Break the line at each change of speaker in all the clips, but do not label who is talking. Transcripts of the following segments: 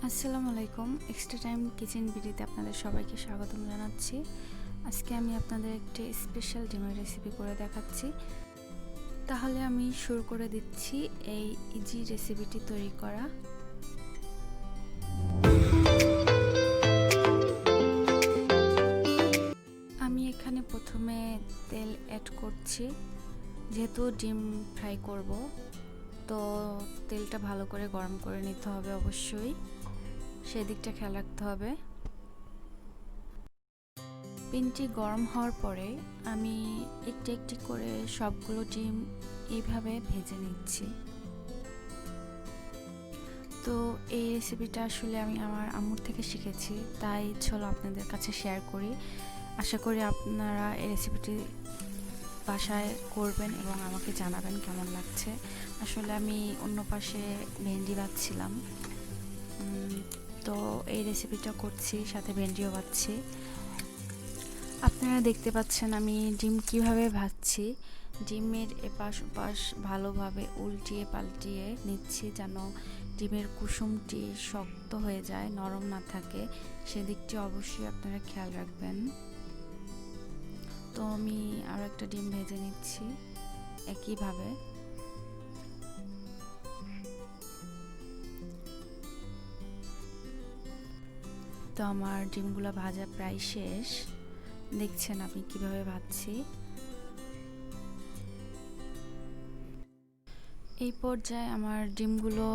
আসসালামু আলাইকুম। Extra time kitchen ভিডিওতে আপনাদের সবাইকে স্বাগতম জানাচ্ছি। আজকে আমি আপনাদের একটি স্পেশাল ডিমের রেসিপি করে দেখাচ্ছি। তাহলে আমি শুরু করে দিচ্ছি এই ইজি রেসিপিটি তৈরি করা। আমি এখানে প্রথমে তেল অ্যাড করছি, যেহেতু ডিম ফ্রাই করব, তো তেলটা ভালো করে গরম করে নিতে হবে, অবশ্যই সেদিকটা খেয়াল রাখতে হবে। প্যানটি গরম হওয়ার পরে আমি একটি একটি করে সবগুলো ডিম এইভাবে ভেজে নিচ্ছি। তো এই রেসিপিটা আসলে আমি আমার আম্মুর থেকে শিখেছি, তাই চলো আপনাদের কাছে শেয়ার করি। আশা করি আপনারা এই রেসিপিটি বাসায় করবেন এবং আমাকে জানাবেন কেমন লাগছে। আসলে আমি অন্য পাশে ভেন্ডি বাছছিলাম, তো এই রেসিপিটা করছি, সাথে ভেন্ডিও বাছছি। আপনারা দেখতে পাচ্ছেন আমি ডিম কিভাবে ভাজছি। ডিমের এপাশ ওপাশ ভালোভাবে উল্টিয়ে পাল্টিয়ে নিচ্ছি, যেন ডিমের কুসুমটি শক্ত হয়ে যায়, নরম না থাকে, সেদিকটি অবশ্যই আপনারা খেয়াল রাখবেন। তো আমি আরও একটা ডিম ভেজে নিচ্ছি একইভাবে। তো আমার ডিমগুলো ভাজা প্রায় শেষ, দেখছেন আমি কিভাবে ভাজছি। এই পর্যায়ে আমার ডিমগুলো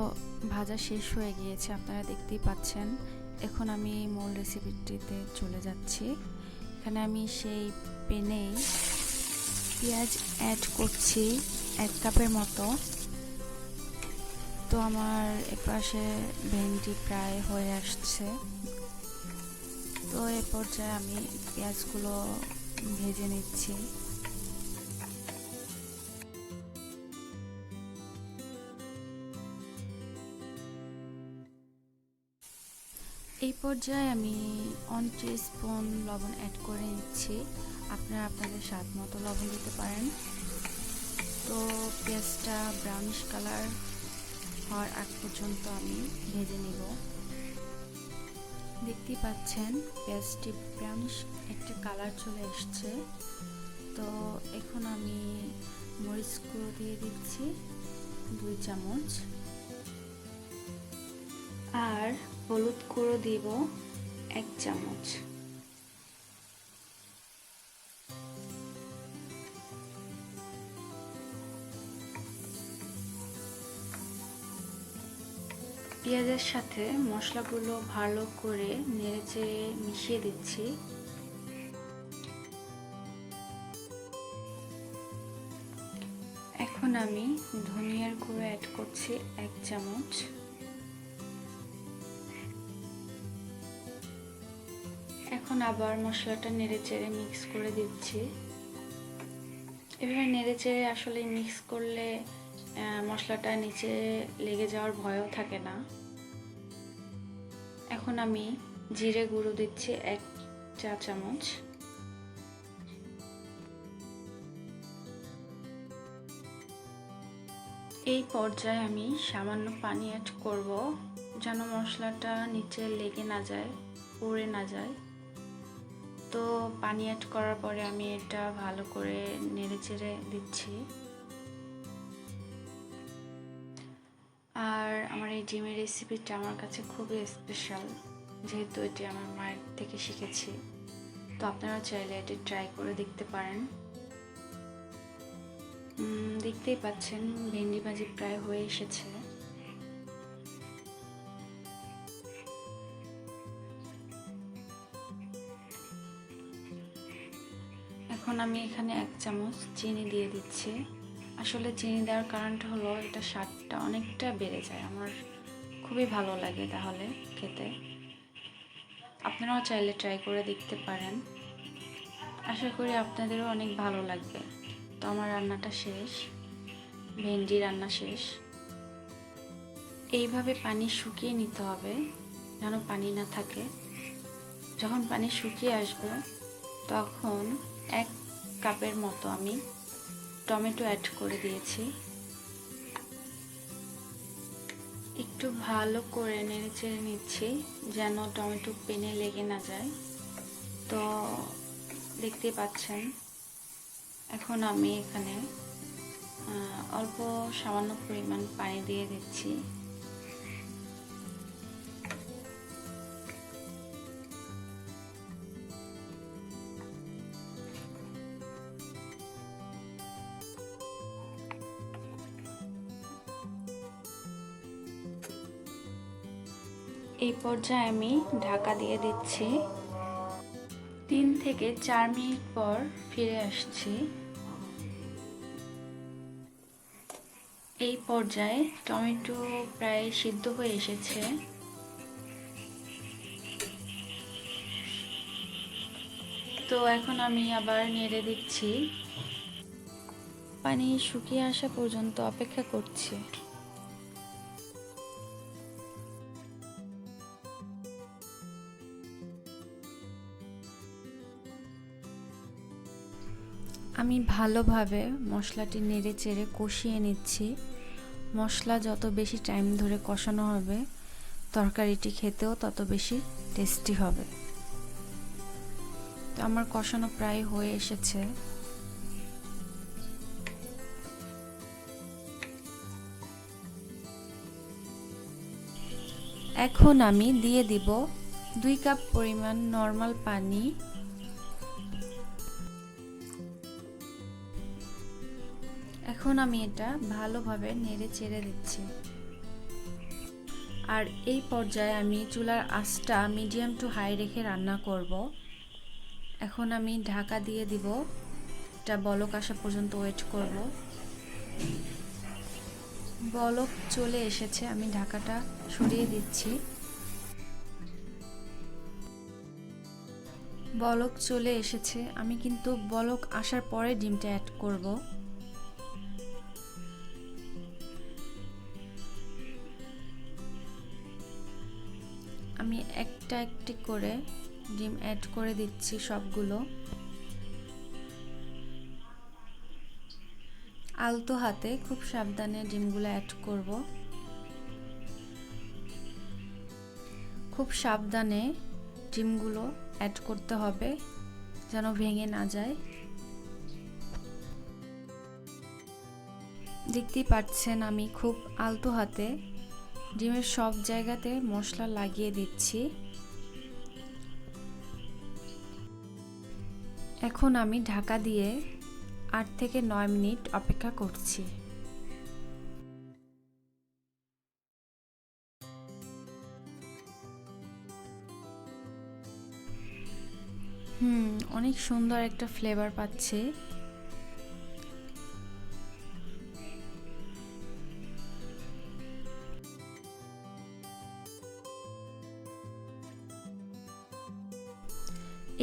ভাজা শেষ হয়ে গিয়েছে, আপনারা দেখতেই পাচ্ছেন। এখন আমি মূল রেসিপিটিতে চলে যাচ্ছি। এখানে আমি সেই প্যানেই পেঁয়াজ অ্যাড করছি 1 কাপের মতো। তো আমার এপাশে ভেন্ডি প্রায় হয়ে আসছে, তো এ পর্যায়ে আমি পেঁয়াজগুলো ভেজে নিচ্ছি। এই পর্যায়ে আমি 1 টিস্পুন লবণ অ্যাড করে নিচ্ছি। আপনারা আপনাদের স্বাদ মতো লবণ দিতে পারেন। তো পেঁয়াজটা ব্রাউনিশ কালার হওয়ার আগ পর্যন্ত আমি ভেজে নিব। দেখতেই পাচ্ছেন পেঁয়াজটি ব্রাউনিশ একটা কালার চলে এসছে। তো এখন আমি মরিচ গুঁড়ো দিয়ে দিচ্ছি 2 চামচ, আর হলুদ গুঁড়ো দিব 1 চামচ। পেঁয়াজের সাথে মশলাগুলো ভালো করে নেড়েচেড়ে মিশিয়ে দিচ্ছি। এখন আমি ধনিয়ার গুঁড়ো অ্যাড করছি 1 চামচ। এখন আবার মশলাটা নেড়েচেড়ে মিক্স করে দিচ্ছি। এভাবে নেড়েচেড়ে আসলে মিক্স করলে মশলাটা নিচে লেগে যাওয়ার ভয়ও থাকে না। এখন আমি জিরে গুঁড়ো দিচ্ছি 1 চা চামচ। এই পর্যায়ে আমি সামান্য পানি অ্যাড করব, যেন মশলাটা নিচে লেগে না যায়, পুড়ে না যায়। তো পানি অ্যাড করার পরে আমি এটা ভালো করে নেড়েচেড়ে দিচ্ছি। আর আমার এই ডিমের রেসিপিটা আমার কাছে খুবই স্পেশাল, যেহেতু এটি আমার মায়ের থেকে শিখেছি। তো আপনারা চাইলে এটি ট্রাই করে দেখতে পারেন। দেখতেই পাচ্ছেন ভেন্ডি ভাজি প্রায় হয়ে এসেছে। এখন আমি এখানে 1 চামচ চিনি দিয়ে দিচ্ছি। আসলে চিনি দেওয়ার কারণটা হলো এটা স্বাদটা অনেকটা বেড়ে যায়, আমার খুবই ভালো লাগে তাহলে খেতে। আপনারাও চাইলে ট্রাই করে দেখতে পারেন, আশা করি আপনাদেরও অনেক ভালো লাগবে। তো আমার রান্নাটা শেষ, ভেন্ডি রান্না শেষ। এইভাবে পানি শুকিয়ে নিতে হবে, যেন পানি না থাকে। যখন পানি শুকিয়ে আসবে তখন 1 কাপের মতো আমি টমেটো অ্যাড করে দিয়েছি। একটু ভালো করে নেড়ে চেড়ে নিচ্ছি যেন টমেটো পেনে লেগে না যায়। তো দেখতে পাচ্ছেন এখন আমি এখানে অল্প সামান্য পরিমাণ পানি দিয়ে দিচ্ছি। এই পর্যায়ে আমি ঢাকা দিয়ে দিচ্ছি। 3 থেকে 4 মিনিট পর ফিরে আসছি। এই পর্যায়ে টমেটো প্রায় সিদ্ধ হয়ে এসেছে। তো এখন আমি আবার নেড়ে দিচ্ছি। পানি শুকিয়ে আসা পর্যন্ত অপেক্ষা করছি। আমি ভালোভাবে মশলাটি নেড়ে চেড়ে কষিয়ে নিচ্ছি। মশলা যত বেশি টাইম ধরে কষানো হবে তরকারিটি খেতেও তত বেশি টেস্টি হবে। তো আমার কষানো প্রায় হয়ে এসেছে। এখন আমি দিয়ে দিব 2 কাপ পরিমাণ নরমাল পানি। এখন আমি এটা ভালোভাবে নেড়ে চেড়ে দিচ্ছি। আর এই পর্যায়ে আমি চুলার আঁচটা মিডিয়াম টু হাই রেখে রান্না করব। এখন আমি ঢাকা দিয়ে দিব, এটা বলক আসা পর্যন্ত ওয়েট করব। বলক চলে এসেছে, আমি ঢাকাটা সরিয়ে দিচ্ছি। বলক চলে এসেছে, আমি কিন্তু বলক আসার পরে ডিমটা অ্যাড করব। আমি একটা একটি করে ডিম অ্যাড করে দিচ্ছি সবগুলো। আলতো হাতে খুব সাবধানে ডিমগুলো অ্যাড করব। খুব সাবধানে ডিমগুলো অ্যাড করতে হবে যেন ভেঙে না যায়। দেখতেই পাচ্ছেন আমি খুব আলতো হাতে ডিমের সব জায়গাতে মশলা লাগিয়ে দিচ্ছি। এখন আমি ঢাকা দিয়ে 8 থেকে 9 মিনিট অপেক্ষা করছি। অনেক সুন্দর একটা ফ্লেভার পাচ্ছি।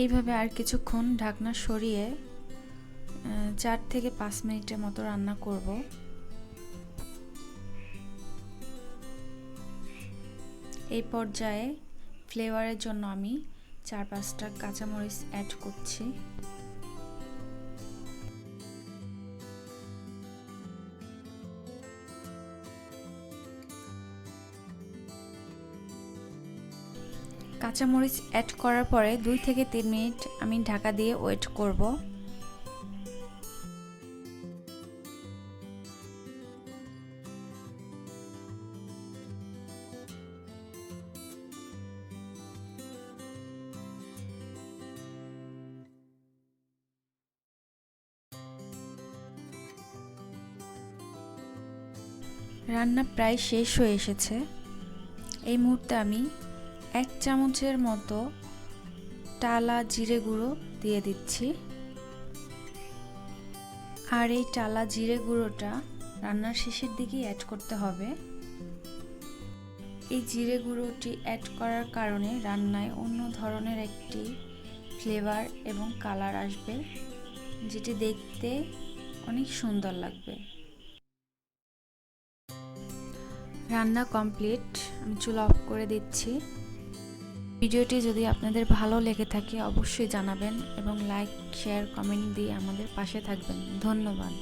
এইভাবে আর কিছুক্ষণ ঢাকনা সরিয়ে 4 থেকে 5 মিনিটের মতো রান্না করব। এই পর্যায়ে ফ্লেভারের জন্য আমি 4-5টা কাঁচামরিচ অ্যাড করছি। কাঁচামরিচ অ্যাড করার পরে 2 থেকে 3 মিনিট আমি ঢাকা দিয়ে ওয়েট করব। রান্না প্রায় শেষ হয়ে এসেছে। এই মুহূর্তে আমি 1 চামচের মতো টালা জিরে গুঁড়ো দিয়ে দিচ্ছি। আর এই টালা জিরে গুঁড়োটা রান্নার শেষের দিকেই অ্যাড করতে হবে। এই জিরে গুঁড়োটি অ্যাড করার কারণে রান্নায় অন্য ধরনের একটি ফ্লেভার এবং কালার আসবে, যেটি দেখতে অনেক সুন্দর লাগবে। রান্না কমপ্লিট, আমি চুলা অফ করে দিচ্ছি। ভিডিওটি যদি আপনাদের ভালো লেগে থাকে অবশ্যই জানাবেন এবং লাইক, শেয়ার, কমেন্ট দিয়ে আমাদের পাশে থাকবেন। ধন্যবাদ।